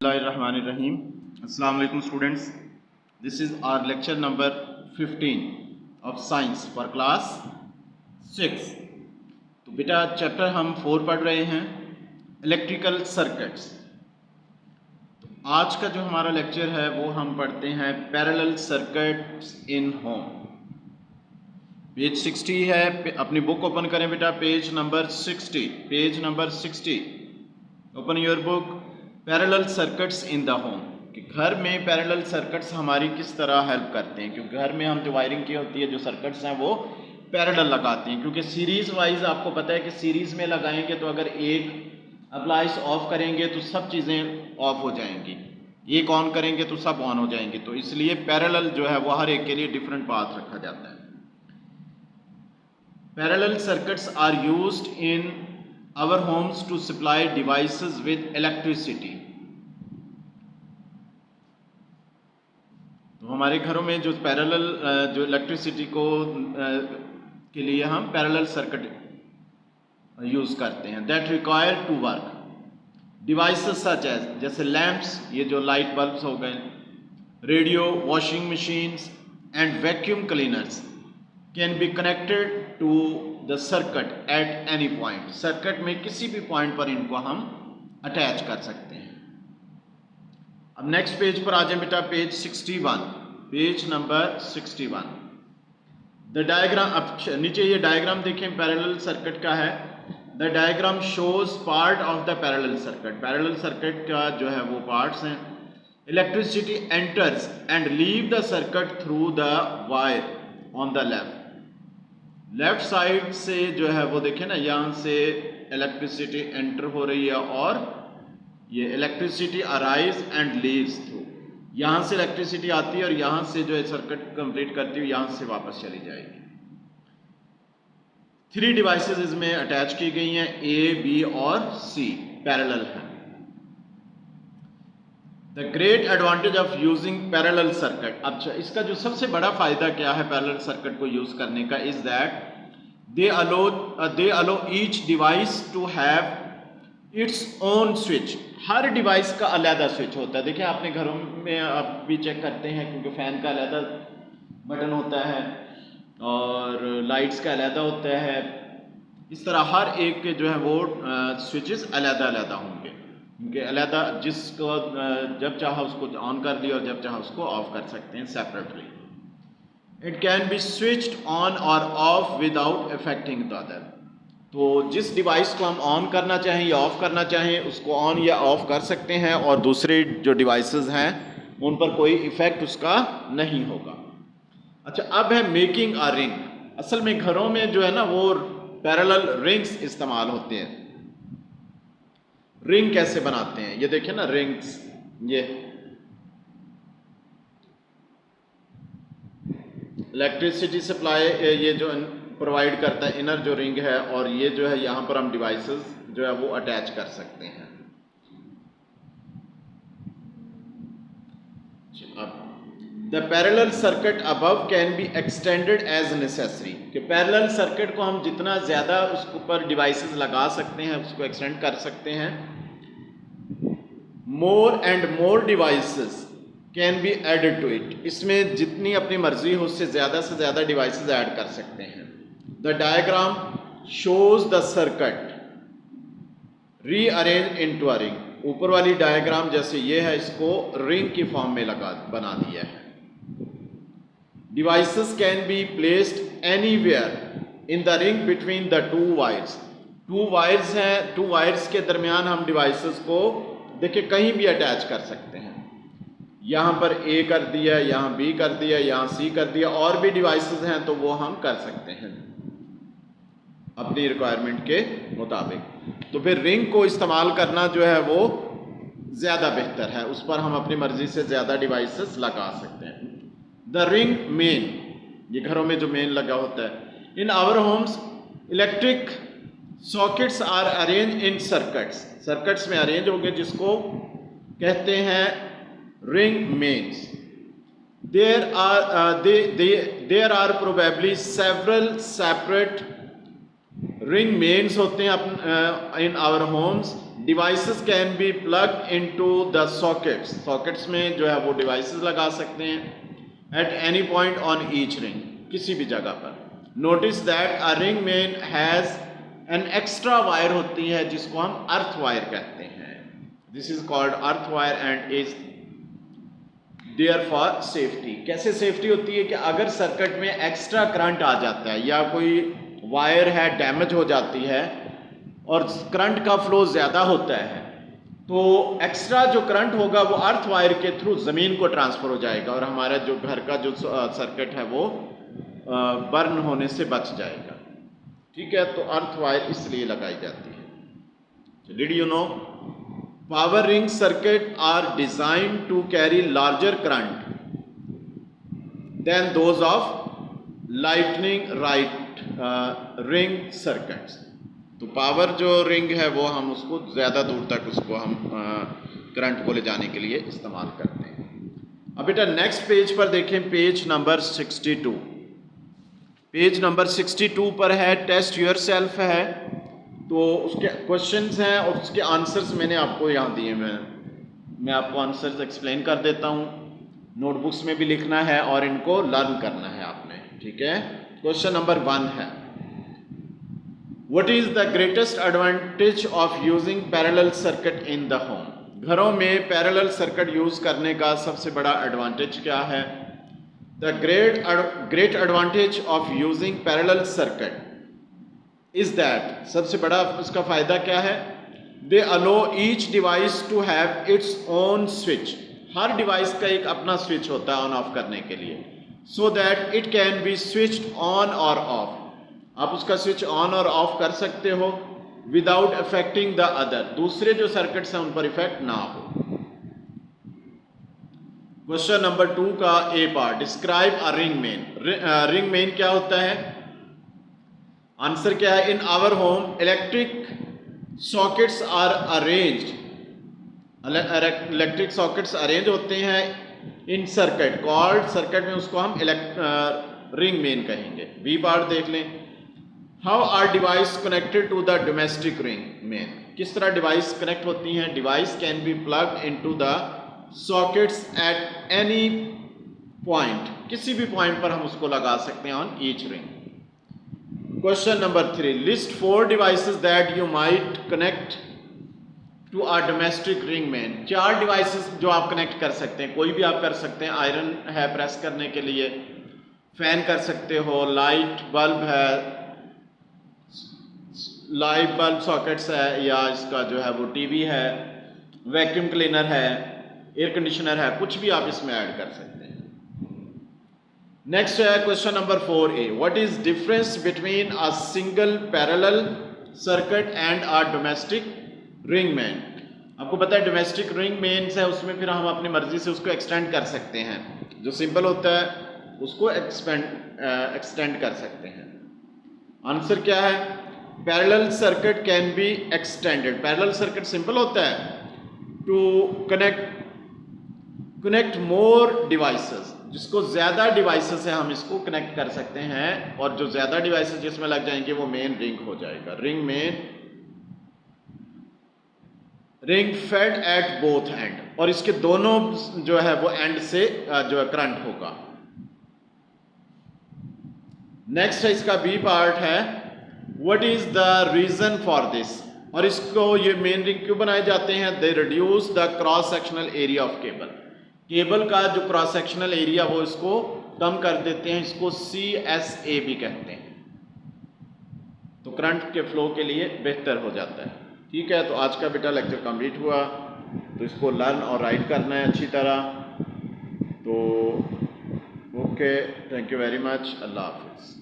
Bismillahirrahmanirrahim. Assalamu alaikum students. This is our lecture number 15 of science for class 6. तो बेटा chapter हम 4 पढ़ रहे हैं इलेक्ट्रिकल सर्किट्स। तो आज का जो हमारा लेक्चर है वो हम पढ़ते हैं पैरेलल सर्किट्स इन होम। पेज 60 है, अपनी बुक ओपन करें बेटा, page number 60 open your book. Parallel circuits in the home, कि घर में पैरेलल सर्किट्स हमारी किस तरह हेल्प करते हैं, क्योंकि घर में हम जो वायरिंग की होती है, जो सर्किट्स हैं वो पैरेलल लगाते हैं, क्योंकि सीरीज़ वाइज आपको पता है कि सीरीज़ में लगाएंगे तो अगर एक अप्लाइंस ऑफ करेंगे तो सब चीज़ें ऑफ हो जाएंगी, एक ऑन करेंगे तो सब ऑन हो जाएंगे, तो इसलिए पैरेलल जो है वो हर एक के लिए डिफरेंट पाथ रखा जाता है। Parallel circuits are used in our homes to supply devices with electricity। तो हमारे घरों में जो पैरेलल जो इलेक्ट्रिसिटी को के लिए हम पैरेलल सर्किट यूज करते हैं। That require to work devices such as, जैसे लैंप्स, ये जो लाइट बल्ब्स हो गए, radio, washing machines and vacuum cleaners can be connected to the circuit at any point. Circuit में किसी भी पॉइंट पर इनको हम अटैच कर सकते हैं। अब नेक्स्ट पेज पर आ जाए बेटा, page 61, page number 61। The diagram, अब नीचे ये डायग्राम देखें पैरेलल सर्किट का है। The diagram shows part of the parallel circuit. Parallel circuit का जो है वो पार्ट्स हैं। Electricity enters and leave the circuit through the wire on the left side से जो है वो देखें ना, यहाँ से इलेक्ट्रिसिटी एंटर हो रही है और ये electricity arise and leaves through, यहाँ से इलेक्ट्रिसिटी आती है और यहाँ से जो है सर्किट कंप्लीट करती हुई यहाँ से वापस चली जाएगी। 3 डिवाइसेस इसमें अटैच की गई हैं, ए, बी और सी पैरेलल हैं। The great advantage of using parallel circuit. अच्छा, इसका जो सबसे बड़ा फायदा क्या है पैरेलल सर्किट को यूज करने का, is that they allow each device to have its own switch. हर डिवाइस का अलग स्विच होता है। देखिए अपने घरों में आप भी चेक करते हैं, क्योंकि फैन का अलग बटन होता है और लाइट्स का अलग होता है। इस तरह हर एक के जो है वो स्विचेस अलग होंगे, क्योंकि अलहदा जिसको जब चाहा उसको ऑन कर लिया और जब चाहा उसको ऑफ कर सकते हैं separately. It can be switched on और off without affecting the other. तो जिस डिवाइस को हम ऑन करना चाहें या ऑफ करना चाहें उसको ऑन या ऑफ कर सकते हैं और दूसरे जो डिवाइसेस हैं उन पर कोई इफेक्ट उसका नहीं होगा। अच्छा, अब है मेकिंग अ रिंग। असल में घरों में जो है ना वो पैरेलल रिंग्स इस्तेमाल होते हैं। रिंग कैसे बनाते हैं ये देखिए ना, रिंग्स ये इलेक्ट्रिसिटी सप्लाई ये जो प्रोवाइड करता है इनर जो रिंग है, और ये जो है यहाँ पर हम डिवाइसेस जो है वो अटैच कर सकते हैं। अब the parallel circuit above can be extended as necessary, कि पैरेलल सर्किट को हम जितना ज़्यादा उसके ऊपर डिवाइसेस लगा सकते हैं उसको एक्सटेंड कर सकते हैं। More and more devices can be added to it, इसमें जितनी अपनी मर्जी हो उससे ज़्यादा डिवाइसेस ऐड कर सकते हैं। The diagram shows the circuit rearrange into a ring. ऊपर वाली डायग्राम जैसे ये है, इसको रिंग की फॉर्म में बना दिया है। Devices can be placed anywhere in the ring between the 2 wires. 2 wires हैं, 2 वायर्स के दरमियान हम डिवाइसेस को देखिए कहीं भी अटैच कर सकते हैं। यहाँ पर ए कर दिया, यहाँ बी कर दिया, यहाँ सी कर दिया, और भी डिवाइसेस हैं तो वो हम कर सकते हैं अपनी रिक्वायरमेंट के मुताबिक। तो फिर रिंग को इस्तेमाल करना जो है वो ज़्यादा बेहतर है, उस पर हम अपनी मर्जी से ज़्यादा डिवाइसेस लगा सकते हैं। द रिंग मेन, ये घरों में जो मेन लगा होता है। In our homes electric sockets are arrange in circuits. Circuits में अरेंज होंगे जिसको कहते हैं ring mains. There are probably several separate ring mains होते हैं in our homes devices can be plug into the sockets, sockets में जो है वो डिवाइसेस लगा सकते हैं at any point on each ring, किसी भी जगह पर। Notice that a ring main has an extra wire होती है जिसको हम अर्थ वायर कहते हैं। This is called earth wire and is there for safety. कैसे सेफ्टी होती है कि अगर सर्किट में एक्स्ट्रा करंट आ जाता है या कोई वायर है डैमेज हो जाती है और करंट का फ्लो ज़्यादा होता है, तो एक्स्ट्रा जो करंट होगा वो अर्थ वायर के थ्रू ज़मीन को ट्रांसफ़र हो जाएगा और हमारा जो घर का जो सर्किट है वो बर्न होने से बच जाएगा। ठीक है, तो अर्थ वायर इसलिए लगाई जाती है। Did you know power ring circuit are design to carry larger current than those of lighting right ring circuits. तो पावर जो रिंग है वो हम उसको ज़्यादा दूर तक उसको हम करंट को ले जाने के लिए इस्तेमाल करते हैं। अब बेटा नेक्स्ट पेज पर देखें, पेज नंबर 62। पेज नंबर 62 पर है टेस्ट योर सेल्फ है, तो उसके क्वेश्चंस हैं और उसके आंसर्स मैंने आपको यहाँ दिए। मैं आपको आंसर्स एक्सप्लेन कर देता हूँ। नोटबुक्स में भी लिखना है और इनको लर्न करना है आपने। ठीक है, क्वेश्चन नंबर 1 है, what is the greatest advantage of using parallel circuit in the home. घरों में पैरेलल सर्किट यूज करने का सबसे बड़ा एडवांटेज क्या है। The great advantage of using parallel circuit is that, सबसे बड़ा उसका फ़ायदा क्या है, they allow each device to have its own switch। Her device का एक अपना स्विच होता है ऑन ऑफ करने के लिए, so that it can be switched on or off। आप उसका स्विच ऑन और ऑफ कर सकते हो without affecting the other, दूसरे जो सर्किट्स हैं उन पर इफेक्ट ना हो। क्वेश्चन नंबर 2 का A part, describe a ring main. Ring main क्या होता है, आंसर क्या है, in our home electric sockets are arranged, electric sockets arrange होते हैं इन सर्किट कॉल्ड, सर्किट में उसको हम रिंग मेन कहेंगे। बी पार्ट देख लें, how are device connected to the domestic ring main. किस तरह डिवाइस कनेक्ट होती हैं। Device can be plug into the sockets at any point, किसी भी पॉइंट पर हम उसको लगा सकते हैं on each ring. Question number 3, list 4 devices that you might connect to a domestic ring main. 4 devices जो आप कनेक्ट कर सकते हैं, कोई भी आप कर सकते हैं। आयरन है प्रेस करने के लिए, फैन कर सकते हो, लाइट बल्ब है, लाइट बल्ब सॉकेट्स है, या इसका जो है वो टीवी है, वैक्यूम क्लीनर है, एयर कंडीशनर है, कुछ भी आप इसमें ऐड कर सकते हैं। नेक्स्ट है question number 4A, what is difference between a single parallel circuit and a domestic ring main. आपको पता है डोमेस्टिक रिंग मेन्स है, उसमें फिर हम अपनी मर्जी से उसको एक्सटेंड कर सकते हैं। जो सिंपल होता है उसको एक्सटेंड कर सकते हैं। आंसर क्या है, parallel circuit can be extended. Parallel circuit simple होता है टू कनेक्ट मोर डिवाइसेस, जिसको ज़्यादा डिवाइसेस है हम इसको कनेक्ट कर सकते हैं, और जो ज़्यादा डिवाइसेस जिसमें लग जाएंगे वो मेन रिंग हो जाएगा। Ring main, ring fed at both end, और इसके दोनों जो है वो एंड से जो है करंट होगा। नेक्स्ट है इसका बी पार्ट है, what is the reason for this. और इसको ये मेन रिंग क्यों बनाए जाते हैं। They reduce the cross sectional area of cable. Cable का जो क्रॉस सेक्शनल एरिया वो इसको कम कर देते हैं, इसको CSA भी कहते हैं। तो करंट के फ्लो के लिए बेहतर हो जाता है। ठीक है, तो आज का बेटा लेक्चर कंप्लीट हुआ, तो इसको लर्न और राइट करना है अच्छी तरह। तो okay, thank you very much, अल्लाह हाफिज़।